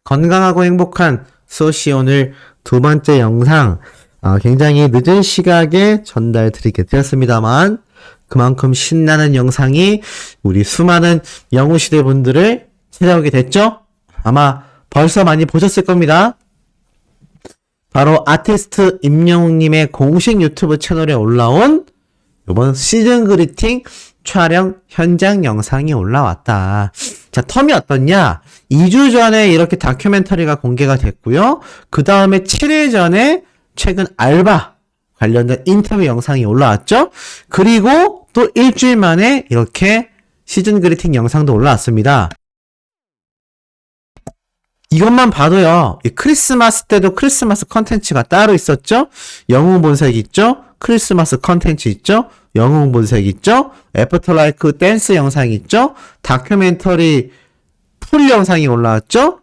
건강하고 행복한 수호씨 오늘 두 번째 영상 굉장히 늦은 시각에 전달 드리게 되었습니다만 그만큼 신나는 영상이 우리 수많은 영우시대 분들을 찾아오게 됐죠? 아마 벌써 많이 보셨을 겁니다. 바로 아티스트 임영웅님의 공식 유튜브 채널에 올라온 이번 시즌 그리팅 촬영 현장 영상이 올라왔다. 자, 텀이 어떻냐? 2주 전에 이렇게 다큐멘터리가 공개가 됐고요. 그 다음에 7일 전에 최근 알바 관련된 인터뷰 영상이 올라왔죠. 그리고 또 일주일 만에 이렇게 시즌 그리팅 영상도 올라왔습니다. 이것만 봐도요, 크리스마스 때도 크리스마스 컨텐츠가 따로 있었죠? 영웅 본색 있죠? 크리스마스 컨텐츠 있죠? 영웅 본색 있죠? 애프터라이크 댄스 영상 있죠? 다큐멘터리 풀 영상이 올라왔죠?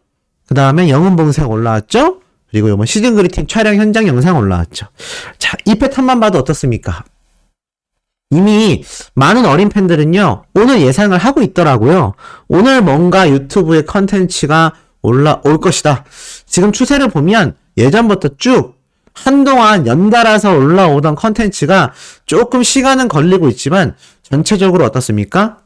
그 다음에 영웅 본색 올라왔죠? 그리고 이번 시즌 그리팅 촬영 현장 영상 올라왔죠. 자, 이 패턴만 봐도 어떻습니까? 이미 많은 어린 팬들은요, 오늘 예상을 하고 있더라고요. 오늘 뭔가 유튜브에 컨텐츠가 올라올 것이다. 지금 추세를 보면 예전부터 쭉 한동안 연달아서 올라오던 컨텐츠가 조금 시간은 걸리고 있지만 전체적으로 어떻습니까?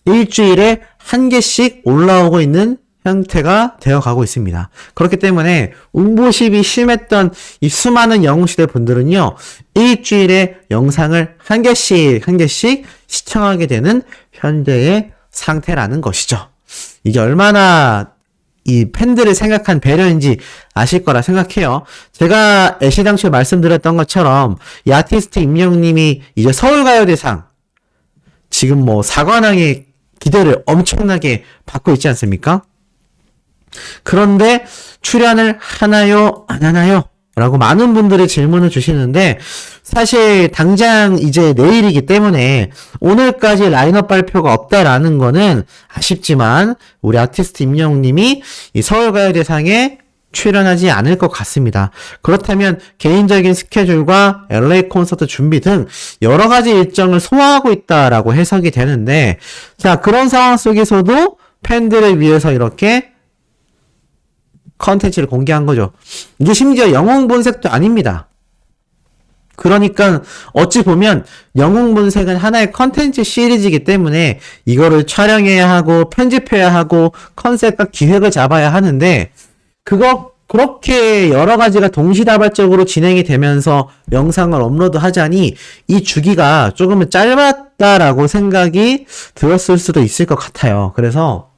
일주일에 한 개씩 올라오고 있는 형태가 되어가고 있습니다. 그렇기 때문에 운보십이 심했던 이 수많은 영웅시대 분들은요, 일주일에 영상을 한 개씩 시청하게 되는 현재의 상태라는 것이죠. 이게 얼마나 이 팬들을 생각한 배려인지 아실 거라 생각해요. 제가 애시당초에 말씀드렸던 것처럼 이 아티스트 임영웅님이 이제 서울가요대상 지금 뭐 사관왕의 기대를 엄청나게 받고 있지 않습니까? 그런데 출연을 하나요? 안 하나요? 라고 많은 분들이 질문을 주시는데 사실 당장 이제 내일이기 때문에 오늘까지 라인업 발표가 없다라는 거는 아쉽지만 우리 아티스트 임영웅님이 이 서울가요대상에 출연하지 않을 것 같습니다. 그렇다면 개인적인 스케줄과 LA 콘서트 준비 등 여러 가지 일정을 소화하고 있다라고 해석이 되는데 자, 그런 상황 속에서도 팬들을 위해서 이렇게 컨텐츠를 공개한 거죠. 이게 심지어 영웅 본색도 아닙니다. 그러니까 어찌 보면 영웅 본색은 하나의 컨텐츠 시리즈이기 때문에 이거를 촬영해야 하고 편집해야 하고 컨셉과 기획을 잡아야 하는데 그렇게 여러 가지가 동시다발적으로 진행이 되면서 영상을 업로드 하자니 이 주기가 조금은 짧았다라고 생각이 들었을 수도 있을 것 같아요. 그래서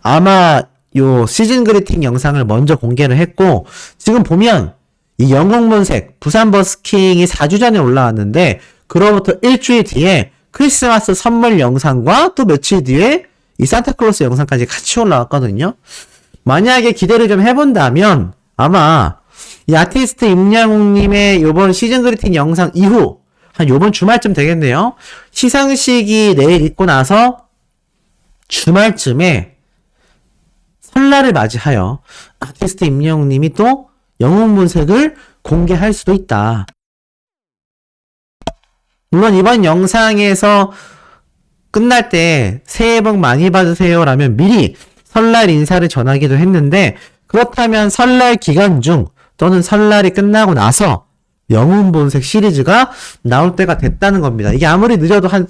아마 요 시즌 그리팅 영상을 먼저 공개를 했고 지금 보면 이 영웅 본색 부산 버스킹이 4주 전에 올라왔는데 그로부터 일주일 뒤에 크리스마스 선물 영상과 또 며칠 뒤에 이 산타클로스 영상까지 같이 올라왔거든요. 만약에 기대를 좀 해본다면 아마 이 아티스트 임영웅님의 요번 시즌 그리팅 영상 이후 한 요번 주말쯤 되겠네요. 시상식이 내일 있고 나서 주말쯤에 설날을 맞이하여 아티스트 임영웅님이 또 영웅 본색을 공개할 수도 있다. 물론 이번 영상에서 끝날 때 새해 복 많이 받으세요 라면 미리 설날 인사를 전하기도 했는데 그렇다면 설날 기간 중 또는 설날이 끝나고 나서 영웅 본색 시리즈가 나올 때가 됐다는 겁니다. 이게 아무리 늦어도 한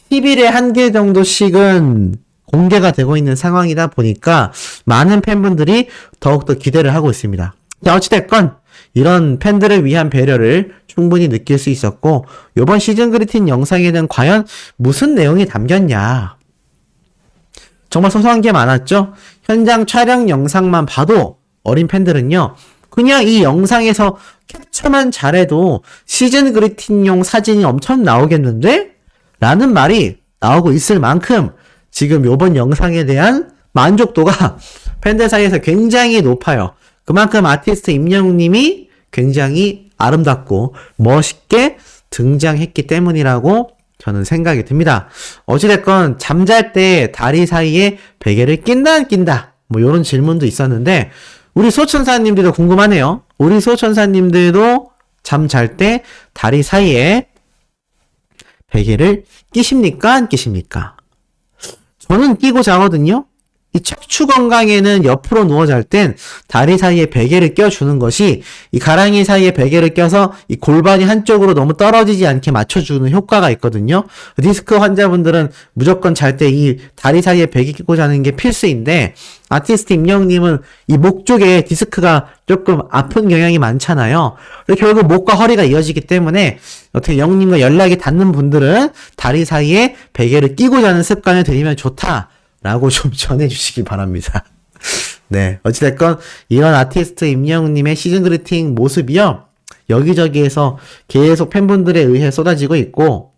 10일에 한 개 정도씩은 공개가 되고 있는 상황이다 보니까 많은 팬분들이 더욱더 기대를 하고 있습니다. 자, 어찌됐건 이런 팬들을 위한 배려를 충분히 느낄 수 있었고 이번 시즌 그리팅 영상에는 과연 무슨 내용이 담겼냐 정말 소소한 게 많았죠. 현장 촬영 영상만 봐도 어린 팬들은요 그냥 이 영상에서 캡처만 잘해도 시즌 그리팅용 사진이 엄청 나오겠는데? 라는 말이 나오고 있을 만큼 지금 요번 영상에 대한 만족도가 팬들 사이에서 굉장히 높아요. 그만큼 아티스트 임영웅님이 굉장히 아름답고 멋있게 등장했기 때문이라고 저는 생각이 듭니다. 어찌됐건 잠잘 때 다리 사이에 베개를 낀다 안 낀다 뭐 요런 질문도 있었는데 우리 소천사님들도 궁금하네요. 우리 소천사님들도 잠잘 때 다리 사이에 베개를 끼십니까 안 끼십니까? 저는 끼고 자거든요. 이 척추 건강에는 옆으로 누워 잘 땐 다리 사이에 베개를 껴주는 것이 이 가랑이 사이에 베개를 껴서 이 골반이 한쪽으로 너무 떨어지지 않게 맞춰주는 효과가 있거든요. 디스크 환자분들은 무조건 잘 때 이 다리 사이에 베개 끼고 자는 게 필수인데, 아티스트 임영님은 이 목 쪽에 디스크가 조금 아픈 경향이 많잖아요. 결국 목과 허리가 이어지기 때문에 어떻게 영님과 연락이 닿는 분들은 다리 사이에 베개를 끼고 자는 습관을 들이면 좋다라고 좀 전해주시기 바랍니다. 네, 어찌됐건 이런 아티스트 임영님의 시즌 그리팅 모습이요, 여기저기에서 계속 팬분들에 의해 쏟아지고 있고,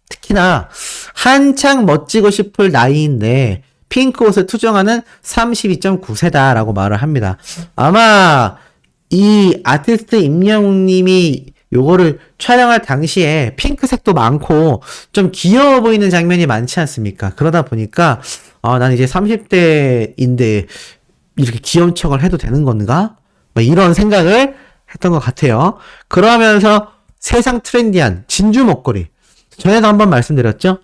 특히나 한창 멋지고 싶을 나이인데 핑크 옷을 투정하는 32.9세다라고 말을 합니다. 아마 이 아티스트 임영웅님이 요거를 촬영할 당시에 핑크색도 많고 좀 귀여워 보이는 장면이 많지 않습니까? 그러다 보니까 난 이제 30대인데 이렇게 귀여운 척을 해도 되는 건가? 이런 생각을 했던 것 같아요. 그러면서 세상 트렌디한 진주 목걸이, 전에도 한번 말씀드렸죠?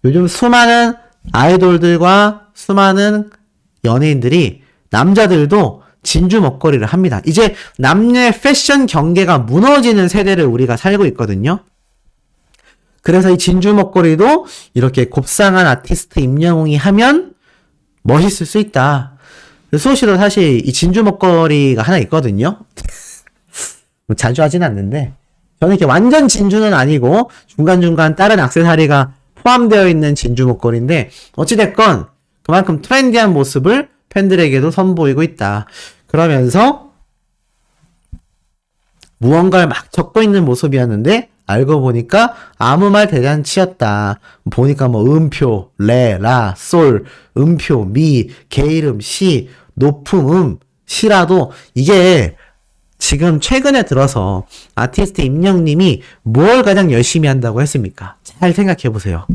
요즘 수많은 아이돌들과 수많은 연예인들이, 남자들도 진주 목걸이를 합니다. 이제 남녀의 패션 경계가 무너지는 세대를 우리가 살고 있거든요. 그래서 이 진주 목걸이도 이렇게 곱상한 아티스트 임영웅이 하면 멋있을 수 있다. 수호씨도 사실 이 진주 목걸이가 하나 있거든요. 자주 하진 않는데, 저는 이렇게 완전 진주는 아니고 중간중간 다른 액세서리가 포함되어 있는 진주 목걸이인데, 어찌됐건 그만큼 트렌디한 모습을 팬들에게도 선보이고 있다. 그러면서 무언가를 막 적고 있는 모습이었는데 알고 보니까 아무 말 대잔치였다. 보니까 뭐 음표, 레, 라, 솔, 음표, 미, 게이름, 시, 높음, 시라도 이게 지금 최근에 들어서 아티스트 임영님이 뭘 가장 열심히 한다고 했습니까? 잘 생각해보세요.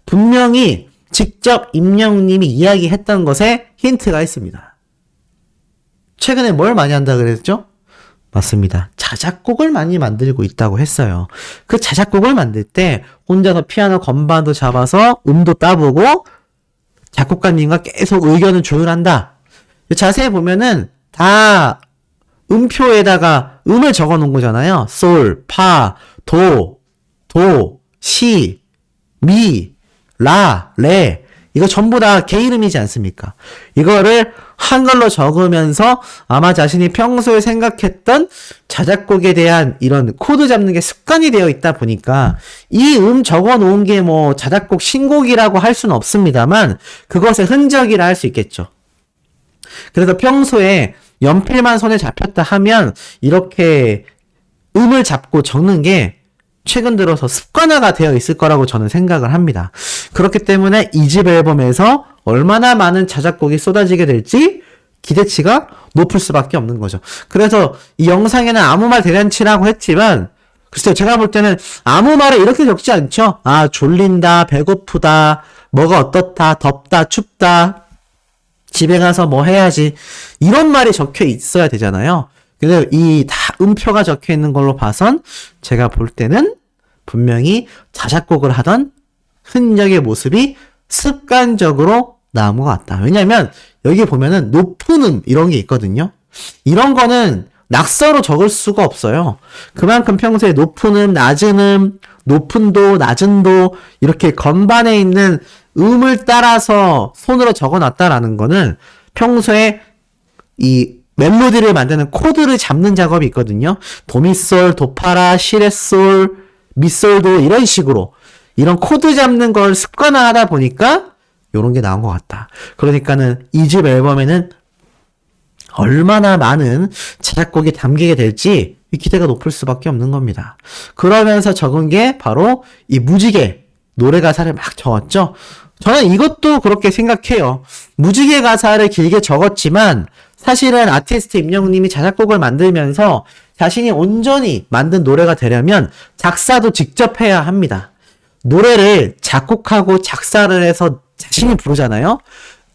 분명히 직접 임영님이 이야기했던 것에 힌트가 있습니다. 최근에 뭘 많이 한다 그랬죠? 맞습니다. 자작곡을 많이 만들고 있다고 했어요. 그 자작곡을 만들 때 혼자서 피아노 건반도 잡아서 음도 따보고 작곡가님과 계속 의견을 조율한다. 자세히 보면은 다 음표에다가 음을 적어 놓은 거잖아요. 솔, 파, 도, 시, 미, 라, 레. 이거 전부 다 개 이름이지 않습니까? 이거를 한글로 적으면서 아마 자신이 평소에 생각했던 자작곡에 대한 이런 코드 잡는 게 습관이 되어 있다 보니까 이 적어 놓은 게 뭐 자작곡 신곡이라고 할 수는 없습니다만 그것의 흔적이라 할 수 있겠죠. 그래서 평소에 연필만 손에 잡혔다 하면 이렇게 음을 잡고 적는 게 최근 들어서 습관화가 되어 있을 거라고 저는 생각을 합니다. 그렇기 때문에 이 집 앨범에서 얼마나 많은 자작곡이 쏟아지게 될지 기대치가 높을 수밖에 없는 거죠. 그래서 이 영상에는 아무 말 대잔치라고 했지만 글쎄요, 제가 볼 때는 아무 말을 이렇게 적지 않죠. 졸린다, 배고프다, 뭐가 어떻다, 덥다, 춥다, 집에 가서 뭐 해야지, 이런 말이 적혀 있어야 되잖아요. 근데 이 다 음표가 적혀 있는 걸로 봐선 제가 볼 때는 분명히 자작곡을 하던 흔적의 모습이 습관적으로 나온 것 같다. 왜냐면 여기 보면은 높은 음 이런 게 있거든요. 이런 거는 낙서로 적을 수가 없어요. 그만큼 평소에 높은 음, 낮은 음, 높은 도, 낮은 도 이렇게 건반에 있는 음을 따라서 손으로 적어놨다라는 거는 평소에 이 멜로디를 만드는 코드를 잡는 작업이 있거든요. 도미솔, 도파라, 시레솔, 미솔도 이런 식으로 이런 코드 잡는 걸 습관화하다 보니까 요런 게 나온 것 같다. 그러니까는 이 집 앨범에는 얼마나 많은 자작곡이 담기게 될지 기대가 높을 수밖에 없는 겁니다. 그러면서 적은 게 바로 이 무지개 노래 가사를 막 적었죠. 저는 이것도 그렇게 생각해요. 무지개 가사를 길게 적었지만 사실은 아티스트 임영웅님이 자작곡을 만들면서 자신이 온전히 만든 노래가 되려면 작사도 직접 해야 합니다. 노래를 작곡하고 작사를 해서 자신이 부르잖아요.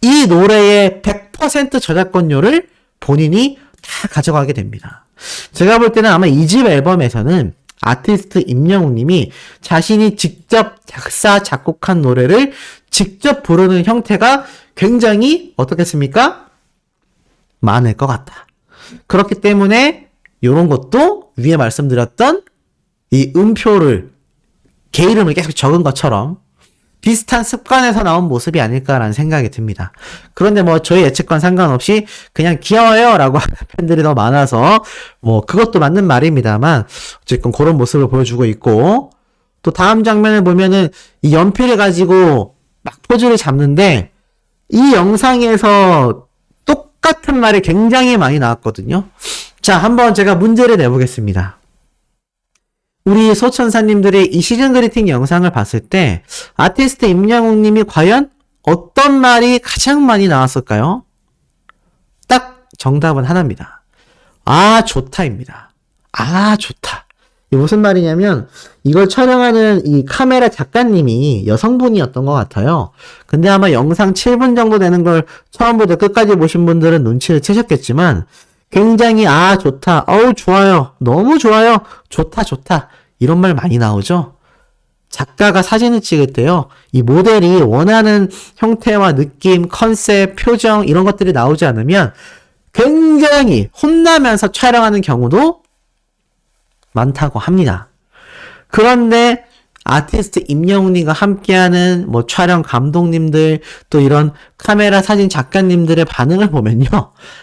이 노래의 100% 저작권료를 본인이 다 가져가게 됩니다. 제가 볼 때는 아마 이 집 앨범에서는 아티스트 임영웅님이 자신이 직접 작사, 작곡한 노래를 직접 부르는 형태가 굉장히 어떻겠습니까? 많을 것 같다. 그렇기 때문에 이런 것도 위에 말씀드렸던 이 음표를 개 이름을 계속 적은 것처럼 비슷한 습관에서 나온 모습이 아닐까라는 생각이 듭니다. 그런데 뭐 저희 예측과 상관없이 그냥 귀여워요 라고 하는 팬들이 더 많아서 뭐 그것도 맞는 말입니다만 어쨌든 그런 모습을 보여주고 있고, 또 다음 장면을 보면은 이 연필을 가지고 막 포즈를 잡는데 이 영상에서 똑같은 말이 굉장히 많이 나왔거든요. 자, 한번 제가 문제를 내보겠습니다. 우리 소천사님들의 이 시즌 그리팅 영상을 봤을 때 아티스트 임영웅님이 과연 어떤 말이 가장 많이 나왔을까요? 딱 정답은 하나입니다. 아 좋다입니다. 아 좋다. 이게 무슨 말이냐면 이걸 촬영하는 이 카메라 작가님이 여성분이었던 것 같아요. 근데 아마 영상 7분 정도 되는 걸 처음부터 끝까지 보신 분들은 눈치를 채셨겠지만 굉장히 아 좋다, 어우 좋아요, 너무 좋아요, 좋다 좋다 이런 말 많이 나오죠. 작가가 사진을 찍을 때요, 이 모델이 원하는 형태와 느낌, 컨셉, 표정 이런 것들이 나오지 않으면 굉장히 혼나면서 촬영하는 경우도 많다고 합니다. 그런데 아티스트 임영웅님과 함께하는 뭐 촬영 감독님들 또 이런 카메라 사진 작가님들의 반응을 보면요,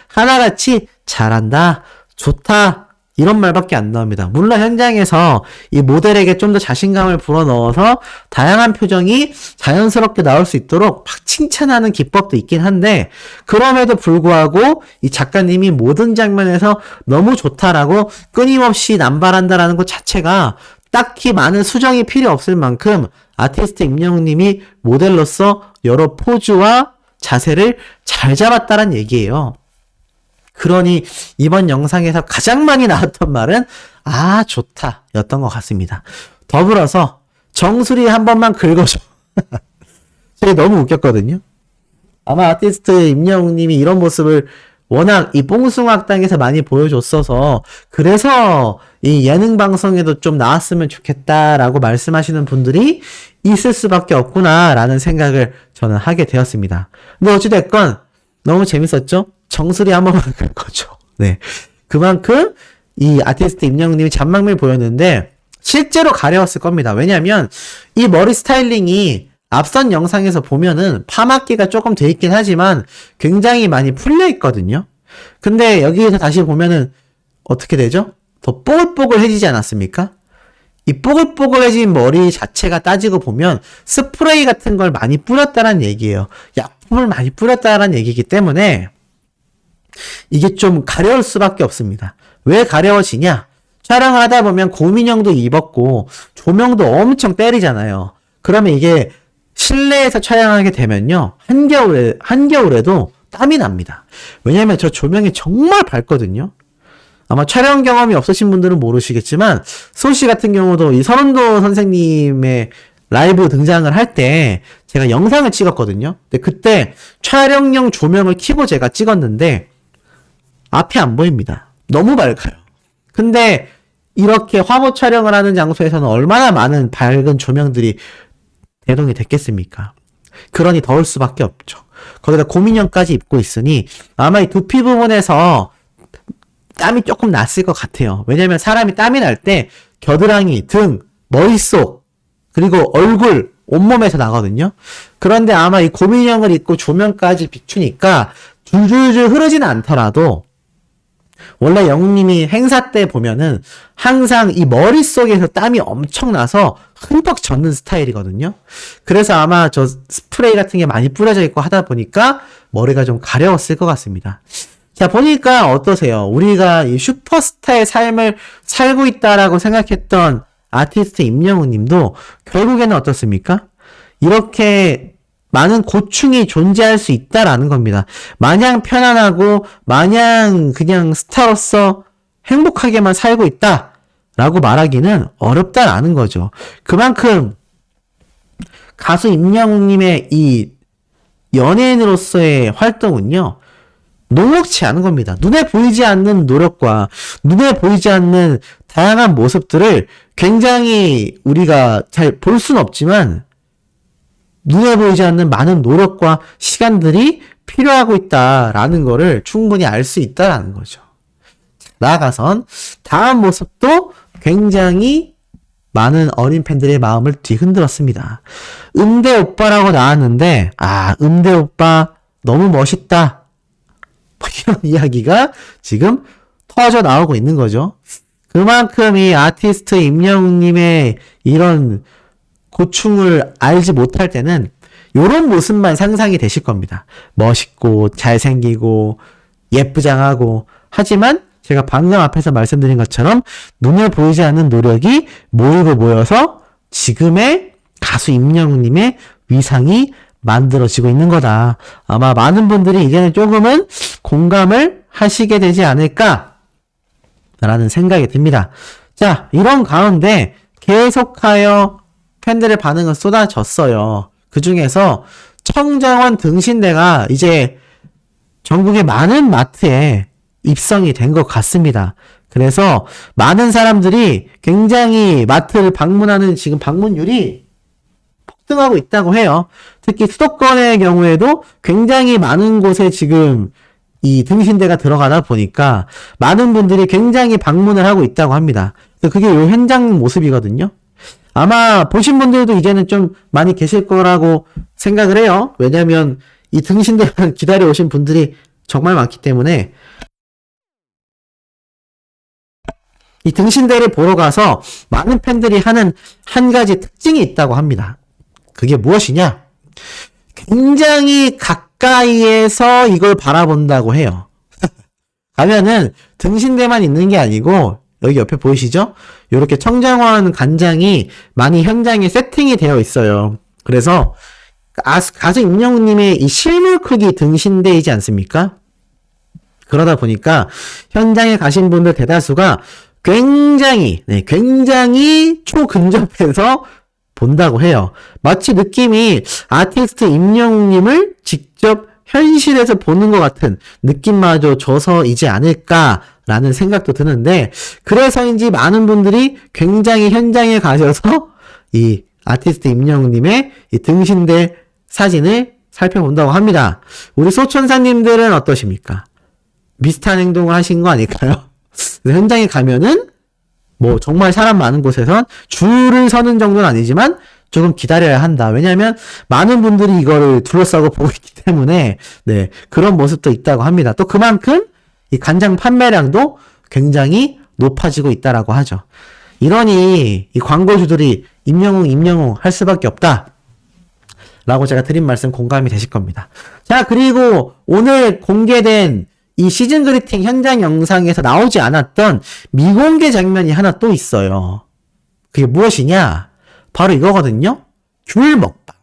하나같이 잘한다, 좋다 이런 말밖에 안 나옵니다. 물론 현장에서 이 모델에게 좀 더 자신감을 불어넣어서 다양한 표정이 자연스럽게 나올 수 있도록 막 칭찬하는 기법도 있긴 한데, 그럼에도 불구하고 이 작가님이 모든 장면에서 너무 좋다라고 끊임없이 남발한다라는 것 자체가 딱히 많은 수정이 필요 없을 만큼 아티스트 임영웅님이 모델로서 여러 포즈와 자세를 잘 잡았다는 얘기예요. 그러니 이번 영상에서 가장 많이 나왔던 말은 아 좋다 였던 것 같습니다. 더불어서 정수리 한 번만 긁어줘. 제가 너무 웃겼거든요. 아마 아티스트 임영웅님이 이런 모습을 워낙 이 뽕숭아학당에서 많이 보여줬어서 그래서 이 예능 방송에도 좀 나왔으면 좋겠다라고 말씀하시는 분들이 있을 수밖에 없구나라는 생각을 저는 하게 되었습니다. 근데 어찌됐건 너무 재밌었죠? 정수리 한 번만 긁어줘. 네. 그만큼 이 아티스트 임영웅님이 잔망을 보였는데 실제로 가려웠을 겁니다. 왜냐면 이 머리 스타일링이 앞선 영상에서 보면은 파마기가 조금 돼 있긴 하지만 굉장히 많이 풀려 있거든요. 근데 여기에서 다시 보면은 어떻게 되죠? 더 뽀글뽀글해지지 않았습니까? 이 뽀글뽀글해진 머리 자체가 따지고 보면 스프레이 같은 걸 많이 뿌렸다는 얘기예요. 약품을 많이 뿌렸다는 얘기이기 때문에 이게 좀 가려울 수밖에 없습니다. 왜 가려워지냐? 촬영을 하다 보면 고민형도 입었고 조명도 엄청 때리잖아요. 그러면 이게 실내에서 촬영하게 되면요, 한겨울에도 땀이 납니다. 왜냐면 저 조명이 정말 밝거든요. 아마 촬영 경험이 없으신 분들은 모르시겠지만 소씨 같은 경우도 이 서른도 선생님의 라이브 등장을 할 때 제가 영상을 찍었거든요. 근데 그때 촬영용 조명을 켜고 제가 찍었는데 앞이 안 보입니다. 너무 밝아요. 근데 이렇게 화보 촬영을 하는 장소에서는 얼마나 많은 밝은 조명들이 대동이 됐겠습니까? 그러니 더울 수밖에 없죠. 거기다 고민형까지 입고 있으니 아마 이 두피 부분에서 땀이 조금 났을 것 같아요. 왜냐면 사람이 땀이 날 때 겨드랑이, 등, 머릿속, 그리고 얼굴, 온몸에서 나거든요. 그런데 아마 이 고민형을 입고 조명까지 비추니까 줄줄줄 흐르지는 않더라도 원래 영웅님이 행사 때 보면은 항상 이 머릿속에서 땀이 엄청 나서 흠뻑 젖는 스타일이거든요. 그래서 아마 저 스프레이 같은 게 많이 뿌려져 있고 하다 보니까 머리가 좀 가려웠을 것 같습니다. 자, 보니까 어떠세요? 우리가 이 슈퍼스타의 삶을 살고 있다라고 생각했던 아티스트 임영웅 님도 결국에는 어떻습니까? 이렇게 많은 고충이 존재할 수 있다라는 겁니다. 마냥 편안하고 마냥 그냥 스타로서 행복하게만 살고 있다라고 말하기는 어렵다라는 거죠. 그만큼 가수 임영웅님의 이 연예인으로서의 활동은요, 녹록치 않은 겁니다. 눈에 보이지 않는 노력과 눈에 보이지 않는 다양한 모습들을 굉장히 우리가 잘 볼 수는 없지만 눈에 보이지 않는 많은 노력과 시간들이 필요하고 있다라는 거를 충분히 알 수 있다라는 거죠. 나아가선 다음 모습도 굉장히 많은 어린 팬들의 마음을 뒤흔들었습니다. 음대 오빠라고 나왔는데 음대 오빠 너무 멋있다. 이런 이야기가 지금 터져 나오고 있는 거죠. 그만큼 이 아티스트 임영웅님의 이런 고충을 알지 못할 때는 이런 모습만 상상이 되실 겁니다. 멋있고 잘생기고 예쁘장하고 하지만 제가 방금 앞에서 말씀드린 것처럼 눈에 보이지 않는 노력이 모이고 모여서 지금의 가수 임영웅님의 위상이 만들어지고 있는 거다. 아마 많은 분들이 이제는 조금은 공감을 하시게 되지 않을까 라는 생각이 듭니다. 자, 이런 가운데 계속하여 팬들의 반응은 쏟아졌어요. 그 중에서 청정원 등신대가 이제 전국의 많은 마트에 입성이 된 것 같습니다. 그래서 많은 사람들이 굉장히 마트를 방문하는 지금 방문율이 폭등하고 있다고 해요. 특히 수도권의 경우에도 굉장히 많은 곳에 지금 이 등신대가 들어가다 보니까 많은 분들이 굉장히 방문을 하고 있다고 합니다. 그게 요 현장 모습이거든요. 아마 보신 분들도 이제는 좀 많이 계실 거라고 생각을 해요. 왜냐면 이 등신대를 기다려 오신 분들이 정말 많기 때문에 이 등신대를 보러 가서 많은 팬들이 하는 한 가지 특징이 있다고 합니다. 그게 무엇이냐? 굉장히 가까이에서 이걸 바라본다고 해요. 가면은 등신대만 있는 게 아니고 여기 옆에 보이시죠? 이렇게 청정원 간장이 많이 현장에 세팅이 되어 있어요. 그래서 가수 임영웅님의 이 실물 크기 등신대이지 않습니까? 그러다 보니까 현장에 가신 분들 대다수가 굉장히 초근접해서 본다고 해요. 마치 느낌이 아티스트 임영웅님을 직접 현실에서 보는 것 같은 느낌마저 줘서이지 않을까라는 생각도 드는데, 그래서인지 많은 분들이 굉장히 현장에 가셔서 이 아티스트 임영웅님의 이 등신대 사진을 살펴본다고 합니다. 우리 소천사님들은 어떠십니까? 비슷한 행동을 하신 거 아닐까요? 현장에 가면은 뭐 정말 사람 많은 곳에선 줄을 서는 정도는 아니지만 조금 기다려야 한다. 왜냐하면 많은 분들이 이거를 둘러싸고 보고 있기 때문에 그런 모습도 있다고 합니다. 또 그만큼 이 간장 판매량도 굉장히 높아지고 있다라고 하죠. 이러니 이 광고주들이 임영웅 할 수밖에 없다 라고 제가 드린 말씀 공감이 되실 겁니다. 자, 그리고 오늘 공개된 이 시즌 그리팅 현장 영상에서 나오지 않았던 미공개 장면이 하나 또 있어요. 그게 무엇이냐? 바로 이거거든요. 귤 먹방.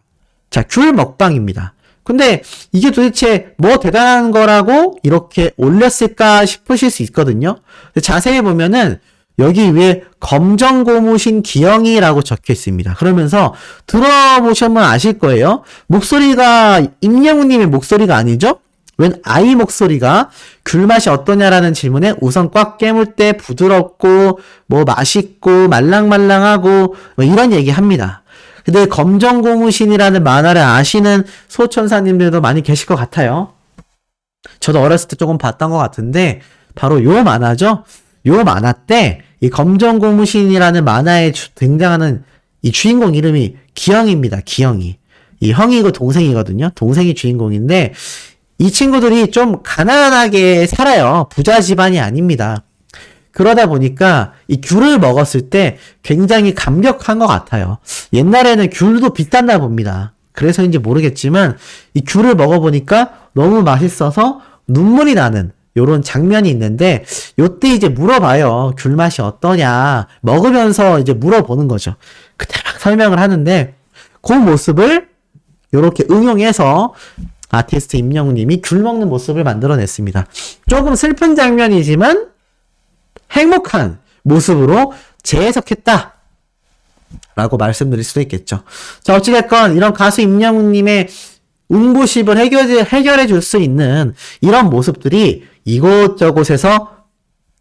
자, 귤 먹방입니다. 근데 이게 도대체 뭐 대단한 거라고 이렇게 올렸을까 싶으실 수 있거든요. 자세히 보면은 여기 위에 검정고무신 기영이라고 적혀 있습니다. 그러면서 들어보시면 아실 거예요. 목소리가 임영웅님의 목소리가 아니죠? 웬 아이 목소리가 귤 맛이 어떠냐라는 질문에 우선 꽉 깨물 때 부드럽고 뭐 맛있고 말랑말랑하고 뭐 이런 얘기 합니다. 근데 검정고무신이라는 만화를 아시는 소천사님들도 많이 계실 것 같아요. 저도 어렸을 때 조금 봤던 것 같은데 바로 요 만화죠. 요 만화 때 이 검정고무신이라는 만화에 등장하는 이 주인공 이름이 기영입니다. 기영이. 이 형이고 동생이거든요. 동생이 주인공인데 이 친구들이 좀 가난하게 살아요. 부자 집안이 아닙니다. 그러다 보니까 이 귤을 먹었을 때 굉장히 감격한 것 같아요. 옛날에는 귤도 비쌌나 봅니다. 그래서인지 모르겠지만 이 귤을 먹어보니까 너무 맛있어서 눈물이 나는 요런 장면이 있는데, 요때 이제 물어봐요. 귤 맛이 어떠냐. 먹으면서 이제 물어보는 거죠. 그때 막 설명을 하는데 그 모습을 요렇게 응용해서 아티스트 임영웅님이 귤 먹는 모습을 만들어냈습니다. 조금 슬픈 장면이지만 행복한 모습으로 재해석했다 라고 말씀드릴 수도 있겠죠. 자, 어찌됐건 이런 가수 임영웅님의 응보십을 해결해 줄 수 있는 이런 모습들이 이곳저곳에서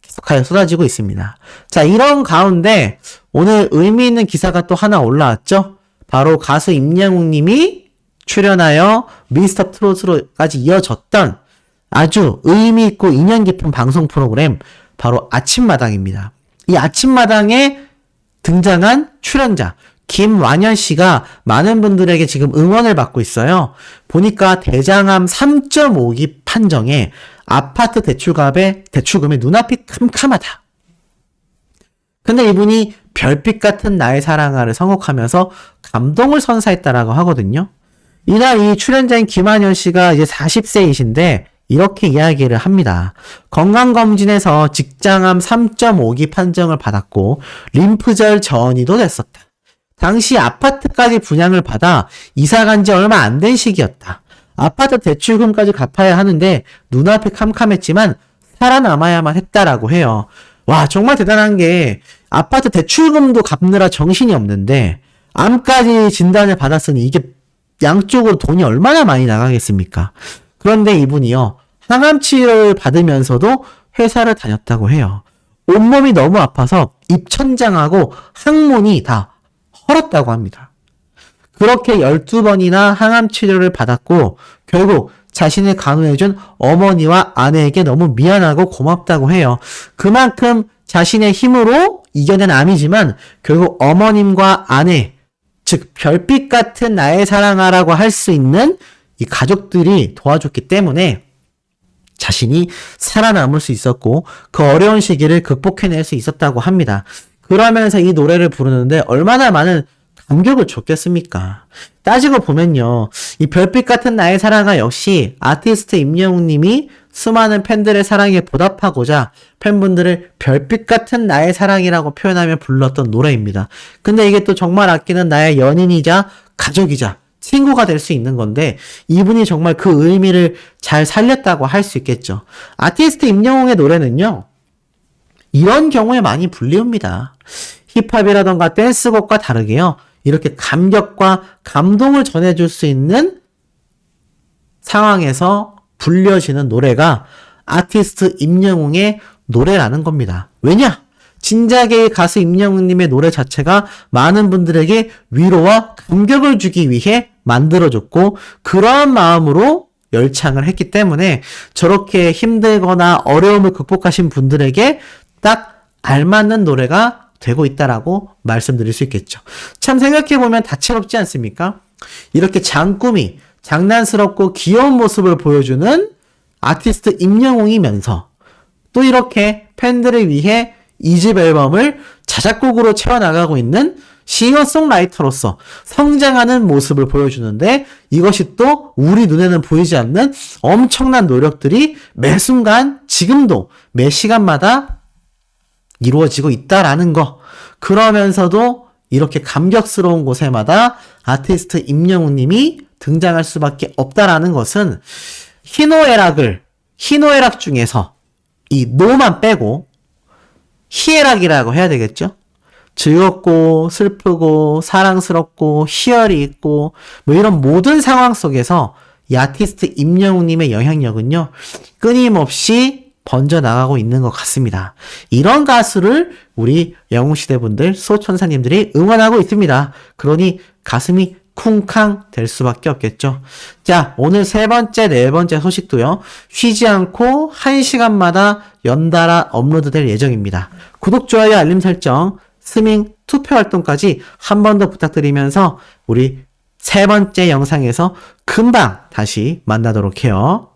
계속하여 쏟아지고 있습니다. 자, 이런 가운데 오늘 의미 있는 기사가 또 하나 올라왔죠. 바로 가수 임영웅님이 출연하여 미스터 트롯으로까지 이어졌던 아주 의미 있고 인연 깊은 방송 프로그램 바로 아침마당입니다. 이 아침마당에 등장한 출연자 김완현 씨가 많은 분들에게 지금 응원을 받고 있어요. 보니까 대장암 3.5기 판정에 아파트 대출금의 눈앞이 캄캄하다. 근데 이분이 별빛 같은 나의 사랑아를 선곡하면서 감동을 선사했다라고 하거든요. 이날 이 출연자인 김완현 씨가 이제 40세이신데 이렇게 이야기를 합니다. 건강검진에서 직장암 3.5기 판정을 받았고 림프절 전이도 됐었다. 당시 아파트까지 분양을 받아 이사 간 지 얼마 안 된 시기였다. 아파트 대출금까지 갚아야 하는데 눈앞이 캄캄했지만 살아남아야만 했다라고 해요. 와, 정말 대단한 게 아파트 대출금도 갚느라 정신이 없는데 암까지 진단을 받았으니 이게 양쪽으로 돈이 얼마나 많이 나가겠습니까? 그런데 이분이요, 항암 치료를 받으면서도 회사를 다녔다고 해요. 온몸이 너무 아파서 입천장하고 항문이 다 헐었다고 합니다. 그렇게 12번이나 항암 치료를 받았고 결국 자신을 간호해준 어머니와 아내에게 너무 미안하고 고맙다고 해요. 그만큼 자신의 힘으로 이겨낸 암이지만 결국 어머님과 아내, 즉 별빛 같은 나의 사랑아라고 할 수 있는 이 가족들이 도와줬기 때문에 자신이 살아남을 수 있었고 그 어려운 시기를 극복해낼 수 있었다고 합니다. 그러면서 이 노래를 부르는데 얼마나 많은 감격을 줬겠습니까? 따지고 보면요, 이 별빛 같은 나의 사랑아 역시 아티스트 임영웅 님이 수많은 팬들의 사랑에 보답하고자 팬분들을 별빛 같은 나의 사랑이라고 표현하며 불렀던 노래입니다. 근데 이게 또 정말 아끼는 나의 연인이자 가족이자 친구가 될 수 있는 건데 이분이 정말 그 의미를 잘 살렸다고 할 수 있겠죠. 아티스트 임영웅의 노래는요, 이런 경우에 많이 불리웁니다. 힙합이라던가 댄스곡과 다르게요, 이렇게 감격과 감동을 전해줄 수 있는 상황에서 불려지는 노래가 아티스트 임영웅의 노래라는 겁니다. 왜냐? 진작에 가수 임영웅님의 노래 자체가 많은 분들에게 위로와 감격을 주기 위해 만들어졌고 그러한 마음으로 열창을 했기 때문에 저렇게 힘들거나 어려움을 극복하신 분들에게 딱 알맞는 노래가 되고 있다라고 말씀드릴 수 있겠죠. 참 생각해보면 다채롭지 않습니까? 이렇게 장꾸미, 장난스럽고 귀여운 모습을 보여주는 아티스트 임영웅이면서 또 이렇게 팬들을 위해 2집 앨범을 자작곡으로 채워나가고 있는 싱어송라이터로서 성장하는 모습을 보여주는데 이것이 또 우리 눈에는 보이지 않는 엄청난 노력들이 매 순간 지금도 매 시간마다 이루어지고 있다라는 거. 그러면서도 이렇게 감격스러운 곳에마다 아티스트 임영웅 님이 등장할 수밖에 없다라는 것은 희노애락 중에서 이 노만 빼고 희애락이라고 해야 되겠죠? 즐겁고 슬프고 사랑스럽고 희열이 있고 뭐 이런 모든 상황 속에서 이 아티스트 임영웅 님의 영향력은요, 끊임없이 번져나가고 있는 것 같습니다. 이런 가수를 우리 영웅시대 분들, 소천사님들이 응원하고 있습니다. 그러니 가슴이 쿵쾅 될 수밖에 없겠죠. 자, 오늘 세 번째, 네 번째 소식도요, 쉬지 않고 1시간마다 연달아 업로드될 예정입니다. 구독, 좋아요, 알림 설정, 스밍, 투표 활동까지 한 번 더 부탁드리면서 우리 세 번째 영상에서 금방 다시 만나도록 해요.